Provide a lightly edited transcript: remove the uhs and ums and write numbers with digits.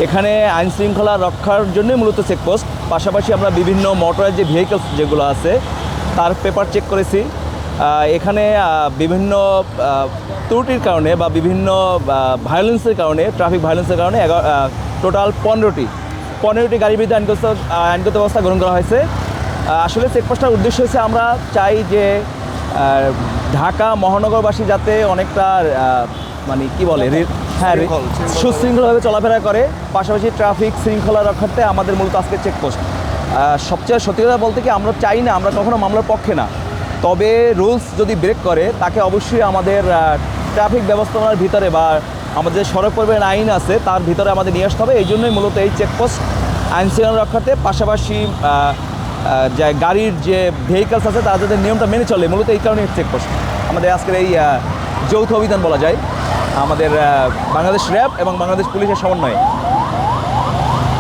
এখানে আইন শৃঙ্খলা রক্ষার জন্যই মূলত চেকপোস্ট। পাশাপাশি আমরা বিভিন্ন মোটরের যে ভেহিকলস যেগুলো আছে তার পেপার চেক করেছি। এখানে বিভিন্ন ত্রুটির কারণে বা বিভিন্ন ভায়োলেন্সের কারণে, ট্রাফিক ভায়োলেন্সের কারণে টোটাল 15টি গাড়ির বিরুদ্ধে আইনগত ব্যবস্থা গ্রহণ করা হয়েছে। আসলে চেকপোস্টটার উদ্দেশ্য হচ্ছে আমরা চাই যে ঢাকা মহানগরবাসী যাতে অনেকটা মানে কি বলে হ্যাঁ সুশৃঙ্খলভাবে চলাফেরা করে। পাশাপাশি ট্রাফিক শৃঙ্খলা রক্ষার্থে আমাদের মূলত আজকে চেকপোস্ট। সবচেয়ে সত্যি কথা বলতে কি, আমরা চাই না, আমরা কখনো মামলার পক্ষে না, তবে রুলস যদি ব্রেক করে তাকে অবশ্যই আমাদের ট্রাফিক ব্যবস্থাপনার ভিতরে বা আমাদের সড়ক পরিবহন আইন আছে তার ভিতরে আমাদের নিয়ে আসতে হবে। এই জন্যই মূলত এই চেকপোস্ট আইন শৃঙ্খলা রক্ষার্থে। পাশাপাশি যে গাড়ির যে ভেহিকলস আছে তারা যাদের নিয়মটা মেনে চলে, মূলত এই কারণে চেকপোস্ট আমাদের আজকের এই যৌথ অভিযান বলা যায়, আমাদের বাংলাদেশ র্যাব এবং বাংলাদেশ পুলিশের সমন্বয়ে।